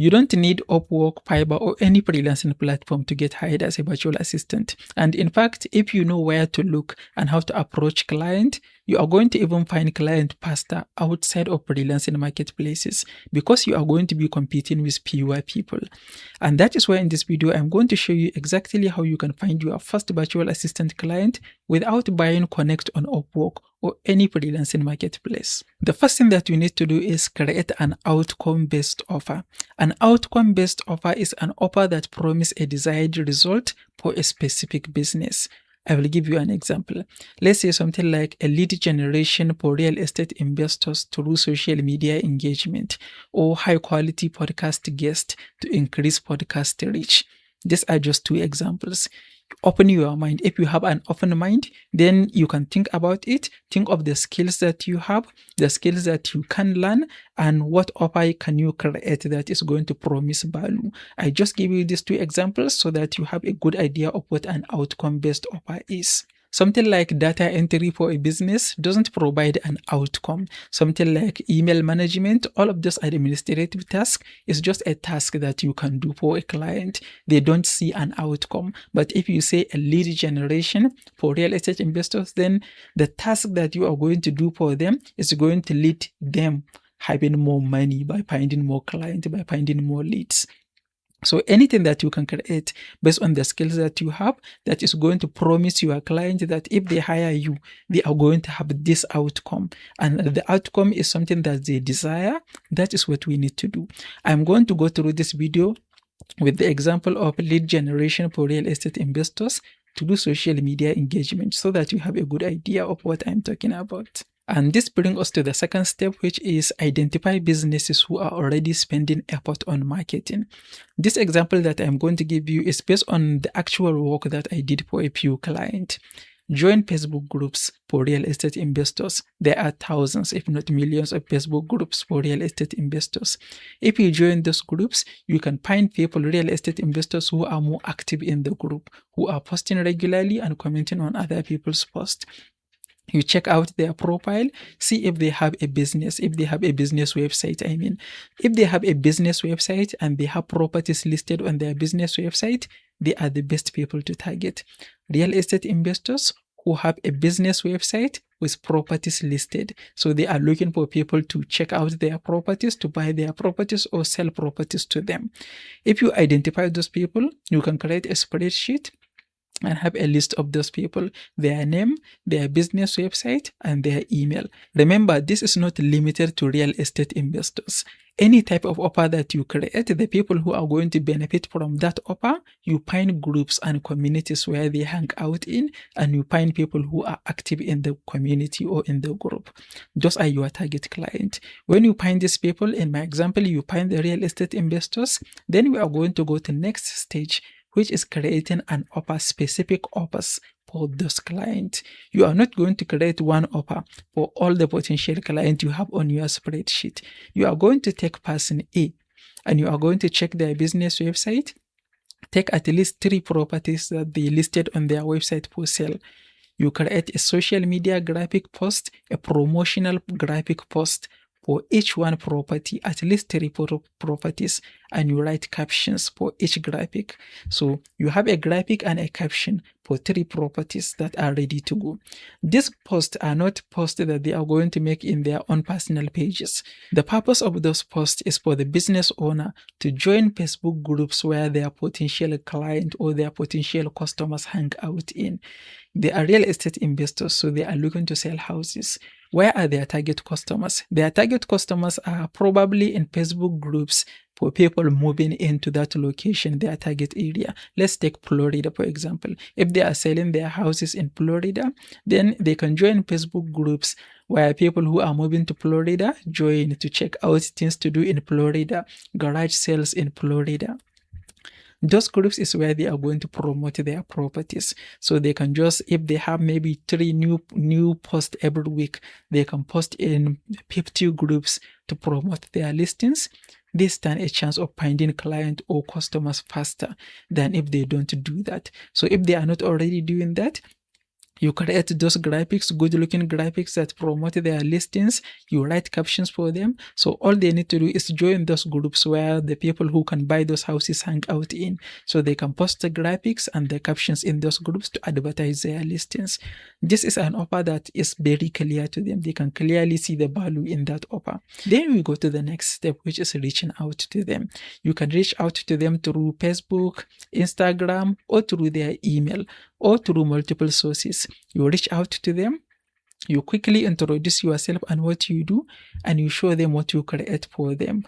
You don't need Upwork, Fiverr, or any freelancing platform to get hired as a virtual assistant. And in fact, if you know where to look and how to approach client, you are going to even find client faster outside of freelancing marketplaces because you are going to be competing with fewer people. And that is why in this video, I'm going to show you exactly how you can find your first virtual assistant client without buying Connect on Upwork or any freelancing marketplace. The first thing that you need to do is create an outcome-based offer. An outcome-based offer is an offer that promises a desired result for a specific business. I will give you an example. Let's say something like a lead generation for real estate investors through social media engagement, or high quality podcast guests to increase podcast reach. These are just two examples. Open your mind. If you have an open mind, then you can think about it. Think of the skills that you have, the skills that you can learn, and what offer can you create that is going to promise value. I just give you these two examples so that you have a good idea of what an outcome-based offer is. Something like data entry for a business doesn't provide an outcome. Something like email management, all of those administrative tasks is just a task that you can do for a client. They don't see an outcome. But if you say a lead generation for real estate investors, then the task that you are going to do for them is going to lead them having more money by finding more clients, by finding more leads. So anything that you can create based on the skills that you have that is going to promise your client that if they hire you, they are going to have this outcome. And the outcome is something that they desire. That is what we need to do. I'm going to go through this video with the example of lead generation for real estate investors to do social media engagement so that you have a good idea of what I'm talking about. And this brings us to the second step, which is identify businesses who are already spending effort on marketing. This example that I'm going to give you is based on the actual work that I did for a few clients. Join Facebook groups for real estate investors. There are thousands, if not millions, of Facebook groups for real estate investors. If you join those groups, you can find people, real estate investors, who are more active in the group, who are posting regularly and commenting on other people's posts. You check out their profile, see if they have a business, if they have a business website. If they have a business website and they have properties listed on their business website, they are the best people to target. Real estate investors who have a business website with properties listed. So they are looking for people to check out their properties, to buy their properties or sell properties to them. If you identify those people, you can create a spreadsheet and have a list of those people, their name, their business website, and their email. Remember, this is not limited to real estate investors. Any type of offer that you create, the people who are going to benefit from that offer, you find groups and communities where they hang out in, and you find people who are active in the community or in the group. Those are your target client. When you find these people, in my example, you find the real estate investors, then we are going to go to next stage, which is creating an offer, specific offers for those clients. You are not going to create one offer for all the potential clients you have on your spreadsheet. You are going to take person A and you are going to check their business website, take at least 3 properties that they listed on their website for sale. You create a social media graphic post, a promotional graphic post for each one property, at least 3 properties, and you write captions for each graphic. So you have a graphic and a caption for 3 properties that are ready to go. These posts are not posts that they are going to make in their own personal pages. The purpose of those posts is for the business owner to join Facebook groups where their potential client or their potential customers hang out in. They are real estate investors, so they are looking to sell houses. Where are their target customers? Their target customers are probably in Facebook groups for people moving into that location, their target area. Let's take Florida, for example. If they are selling their houses in Florida, then they can join Facebook groups where people who are moving to Florida join to check out things to do in Florida, garage sales in Florida. Those groups is where they are going to promote their properties. So they can just, if they have maybe 3 new posts every week, they can post in 50 groups to promote their listings. They stand a chance of finding clients or customers faster than if they don't do that. So if they are not already doing that, You create those graphics, good looking graphics that promote their listings. You write captions for them. So all they need to do is join those groups where the people who can buy those houses hang out in. So they can post the graphics and the captions in those groups to advertise their listings. This is an offer that is very clear to them. They can clearly see the value in that offer. Then we go to the next step, which is reaching out to them. You can reach out to them through Facebook, Instagram, or through their email, or through multiple sources. You reach out to them, you quickly introduce yourself and what you do, and you show them what you create for them.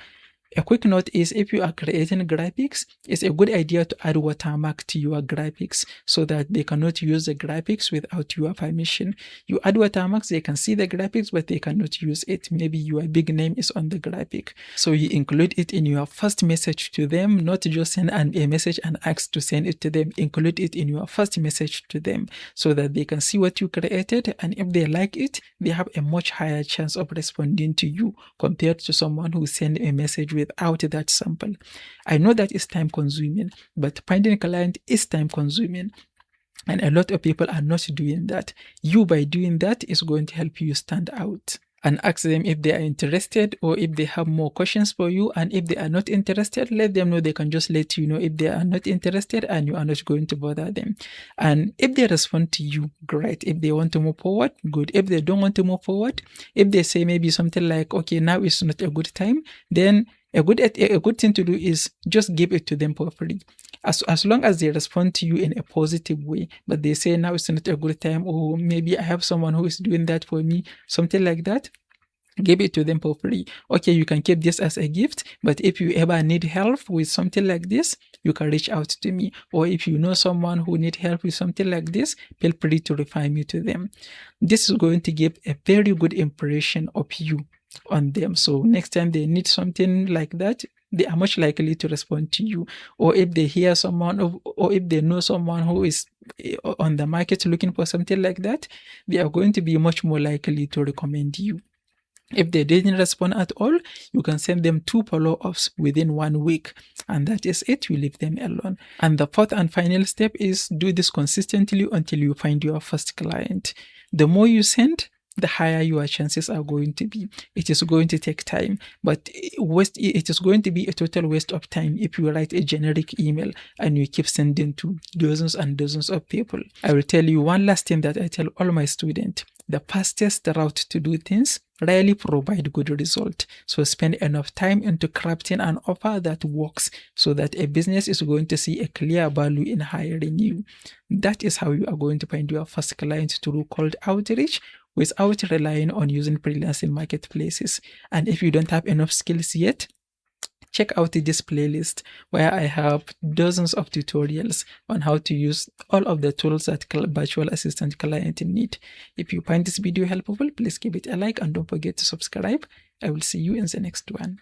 A quick note is, if you are creating graphics, it's a good idea to add watermark to your graphics so that they cannot use the graphics without your permission. You add watermarks, they can see the graphics, but they cannot use it. Maybe your big name is on the graphic. So you include it in your first message to them, not just send a message and ask to send it to them. Include it in your first message to them so that they can see what you created, and if they like it, they have a much higher chance of responding to you compared to someone who sent a message without that sample. I know that is time consuming, but finding a client is time consuming. And a lot of people are not doing that. You, by doing that, is going to help you stand out. And ask them if they are interested or if they have more questions for you. And if they are not interested, let them know. They can just let you know if they are not interested and you are not going to bother them. And if they respond to you, great. If they want to move forward, good. If they don't want to move forward, if they say maybe something like, okay, now is not a good time, then a good thing to do is just give it to them for free. As long as they respond to you in a positive way, but they say now it's not a good time, or maybe I have someone who is doing that for me, something like that, give it to them for free. Okay, you can keep this as a gift, but if you ever need help with something like this, you can reach out to me. Or if you know someone who needs help with something like this, feel free to refer me to them. This is going to give a very good impression of you on them. So next time they need something like that, they are much likely to respond to you. Or if they hear someone, or if they know someone who is on the market looking for something like that, they are going to be much more likely to recommend you. If they didn't respond at all, you can send them 2 follow-ups within 1 week, and that is it. You leave them alone. And the fourth and final step is do this consistently until you find your first client. The more you send, the higher your chances are going to be. It is going to take time, but it is going to be a total waste of time if you write a generic email and you keep sending to dozens and dozens of people. I will tell you one last thing that I tell all my students. The fastest route to do things rarely provide good result. So spend enough time into crafting an offer that works so that a business is going to see a clear value in hiring you. That is how you are going to find your first client through cold outreach without relying on using freelancing marketplaces. And if you don't have enough skills yet, check out this playlist where I have dozens of tutorials on how to use all of the tools that virtual assistant client need. If you find this video helpful, please give it a like and don't forget to subscribe. I will see you in the next one.